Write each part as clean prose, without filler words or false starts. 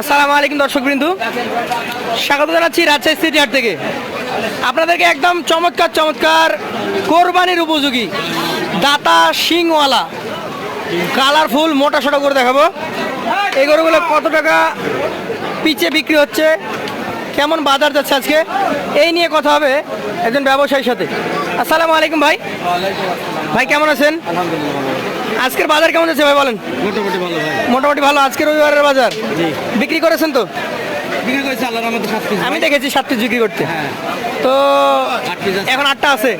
আসসালামু আলাইকুম দর্শকবৃন্দ, স্বাগত জানাচ্ছি রাজশাহী সিটি হাট থেকে। আপনাদেরকে একদম চমৎকার চমৎকার কোরবানির উপযোগী দাতা শিংওয়ালা কালারফুল মোটা সোটা করে দেখাবো। এই গরুগুলো কত টাকা পিচে বিক্রি হচ্ছে, কেমন বাজার যাচ্ছে আজকে, এই নিয়ে কথা হবে একজন ব্যবসায়ীর সাথে। আসসালামু আলাইকুম ভাই। ভাই কেমন আছেন? আজকের বাজার কেমন যাচ্ছে ভাই বলেন? মোটামুটি ভালো ভাই। মোটামুটি ভালো। আজকে রবিবারের বাজার বিক্রি করেছেন তো? বিক্রি করেছে আল্লাহর রহমতে 7 পিস। আমি দেখেছি 7 পিস বিক্রি করতে। হ্যাঁ। তো 8 পিস আছে। এখন 8টা আছে,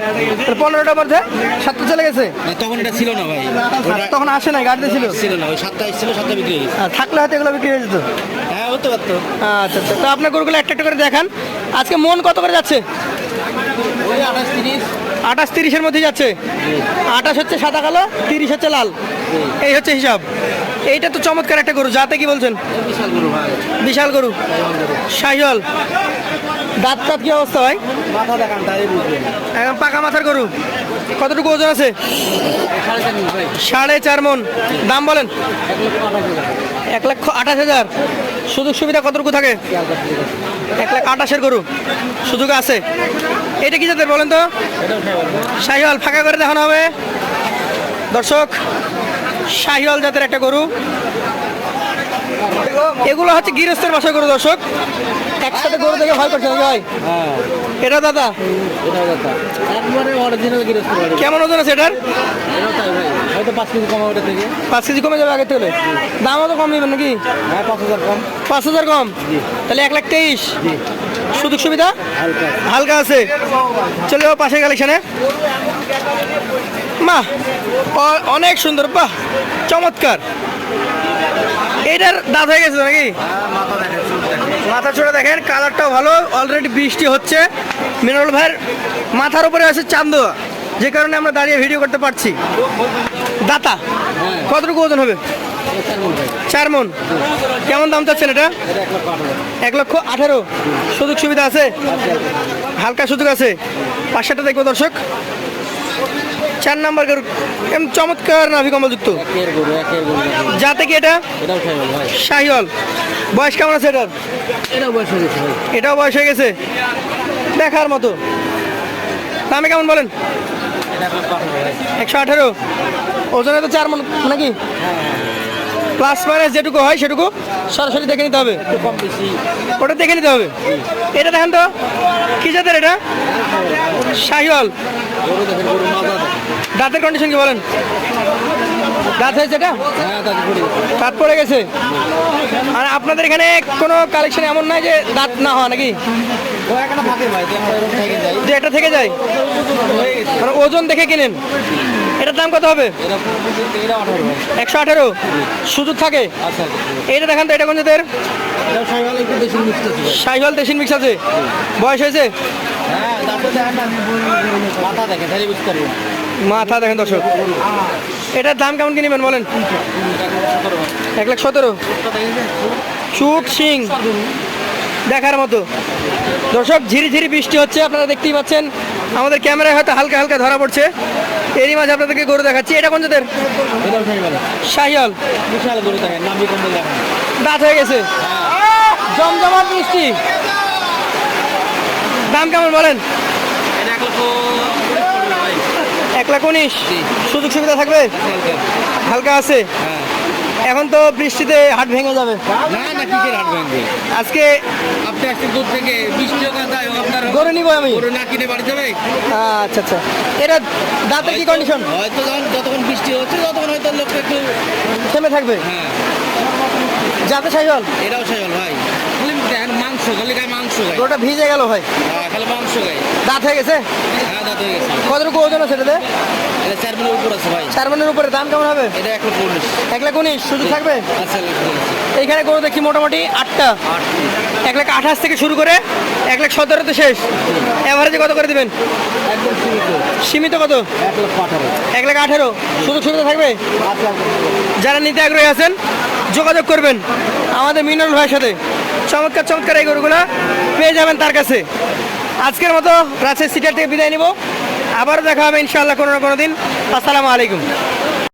15টার মধ্যে 7টা চলে গেছে। তখন এটা ছিল না ভাই, তখন আসে নাই, গাড়িতে ছিল। ছিল না, ওই 7টা ছিল, 7টা বিক্রি হয়ে গেছে। থাকলে হয়তো এগুলো বিক্রি হয়ে যেত। হ্যাঁ হতে পারতো। আচ্ছা আচ্ছা, তো আপনার গরুগুলো একটা একটা করে দেখান। আজকে মন কত করে যাচ্ছে? ওই 28 30। 28-30-এর মধ্যে যাচ্ছে। 28 হচ্ছে সাদা কালো, 30 হচ্ছে লাল, এই হচ্ছে হিসাব। এইটা তো চমৎকার একটা গরু, যাতে কি বলছেন? বিশাল গরু ভাই, বিশাল গরু, শাহিওয়াল। দাঁত টাত কি অবস্থা ভাই? মাথা দেখান তাই বুঝবেন। একদম পাকা মাথার গরু। কতটুকু ওজন আছে? 4.5 ভাই। 4.5 মন। দাম বলেন? 1,28,000। 1,28,000। সুযোগ সুবিধা কতটুকু থাকে? 1,28,000-এর গরু সুযোগ আছে। এটা কি জাতের বলেন তো? শাহিওয়াল। ফাঁকা করে দেখানো হবে দর্শক, শাহিওয়াল জাতের একটা গরু। এগুলো হচ্ছে গৃহস্থের বাসায় গরু দর্শক। একসাথে গরু দেখে ভয় করছে নাকি ভাই? হ্যাঁ এটা দাদা এটাও কথা একবারে অরিজিনাল গিরস্ত ভাই। কেমন ওজন আছে এটার? এটাও তাই ভাই, হয়তো 5 কেজি কম ওটা থেকে। 5 কেজি কমে যাবে আগের থেকে। দামও তো কম নেবেন নাকি? হ্যাঁ 5,000 কম। 5,000 কম, তাহলে 1,23,000। জি সুযোগ সুবিধা হালকা। হালকা আছে। চলে যাবো পাশের কালেকশনে। মা অনেক সুন্দর, বাহ চমৎকার। এটার দাঁত হয়ে গেছে নাকি? মাথা দেখেন, চুল দেখেন। মাথা ছোটা দেখেন, কালারটাও ভালো। অলরেডি বৃষ্টি হচ্ছে, মিনারুল ভাইয়ের মাথার উপরে আছে চান্দোয়া, যে কারণে আমরা দাঁড়িয়ে ভিডিও করতে পারছি। দাতা হ্যাঁ। কতটুকু ওজন হবে? 4 মন। কেমন দাম চাচ্ছেন এটা? 1,18,000। সুযোগ সুবিধা আছে? হালকা সুযোগ আছে। 5-7টা দেখবো দর্শক। 4 নাম্বার গরু, এমন চমৎকার নাভি কম্বলযুক্ত। একের গরু। যাতে কি এটা? এটাও খাই ভাই। শাহিওয়াল। বয়স কেমন আছে এটার? এটাও বয়স হয়ে গেছে ভাই। এটাও বয়স হয়ে গেছে, দেখার মতো। দামে কেমন বলেন? এটা 1,18,000 ভাই। 118। ওজনে তো 4 মন নাকি? প্লাস মাইনাস যেটুকু হয় সেটুকু সরাসরি দেখে নিতে হবে, একটু কম বেশি। ওটা দেখে নিতে হবে। এটা দেখেন তো, কি জাতের এটা? শাহিওয়াল। গরু দেখেন, গরু মাথা দেখেন। দাঁতের কন্ডিশন কি বলেন? দাঁত হয়েছে এটা? হ্যাঁ দাঁত পড়ে গেছে। দাঁত পড়ে গেছে। আর আপনাদের এখানে কোনো কালেকশন এমন নাই যে দাঁত না হয় নাকি? ও এখানে থাকে ভাই, তো আমরা এরকম থেকে যাই। যে একটা থেকে যায়, হয়ে গেছে। মানে ওজন দেখে কিনেন। এটার দাম কত হবে? এটা 18 ভাই। 118। সুযোগ থাকে। আচ্ছা এইটা দেখেন তো, এটা কোন জাতের? এটা সকালে একটু বেশি মিক্সড আছে ভাই। শাহিওয়াল দেশিন মিক্স আছে। বয়স হয়েছে? হ্যাঁ দাঁতটা দেখেন না, মাথা দেখেন তাহলে বুঝতে পারবেন। মাথা দেখেন দর্শক। এটার দাম কেমন কিনবেন বলেন? 1,17,000। চুট সিং দেখার মতো দর্শক। ঝিরি ঝিরি বৃষ্টি হচ্ছে, আপনারা দেখতেই পাচ্ছেন। আমাদের ক্যামেরায় হয়তো হালকা হালকা ধরা পড়ছে। এরই মাঝে আপনাদেরকে গরু দেখাচ্ছি। এটা কোন জাতের? এটাও খাই ভালো। শাহিওয়াল। বিশাল গরু দেখেন, নাভি কম্বল দেখেন। দাঁত হয়ে গেছে, জমজমাট বৃষ্টি। দাম কেমন বলেন? এটা 1,19,000 ভাই। 1,19,000। জি। সুযোগ সুবিধা থাকবে? হালকা আছে। হ্যাঁ। এখন তো বৃষ্টিতে হাট ভেঙে যাবে। না না কিসের হাট ভাঙবে? আজকে আপনি আসছেন দূর থেকে, বৃষ্টি হোক আর যাই হোক, আপনার গরু নিবো আমি। গরু না কিনে বাড়ি যাবে? আচ্ছা আচ্ছা, এটা দাঁতের কি কন্ডিশন? হয়তো যতক্ষণ বৃষ্টি হচ্ছে ততক্ষণ হয়তো লোকটা একটু। থেমে থাকবে। হ্যাঁ যাতে শাহিওয়াল। এটাও সাইল ভাই। খালি দেখেন মাংস, খালি গায়ে মাংস গায়ে। গরুটা ভিজে গেল ভাই। হ্যাঁ খালি মাংস গায়ে। দাঁত হয়ে গেছে। হ্যাঁ দাঁত হয়ে গেছে। কতটুকু ওজন আছে এটাতে? এটা 4 মিনিট উপর আছে ভাই। 4 মনের উপরে। দাম কেমন হবে? এটা 1,19,000। 1,19,000। সুযোগ থাকবে? আচ্ছা এইখানে গরু দেখি মোটামুটি 8টা। 1,28,000 থেকে শুরু করে 1,17,000-তে শেষ। এভারেজে কত করে দিবেন? একদম সীমিত। সীমিত কত? 1,18,000। 1,18,000। সুযোগ সুবিধা থাকবে? আচ্ছা যারা নিতে আগ্রহী আছেন যোগাযোগ করবেন আমাদের মিনারুল ভাইয়ের সাথে। চমৎকার চমৎকার এই গরুগুলো পেয়ে যাবেন তার কাছে। আজকের মতো রাজশাহী সিটি হাট থেকে বিদায় নিব। আবারও দেখা হবে ইনশাআল্লাহ কোনো না কোনো দিন। আসসালামু আলাইকুম।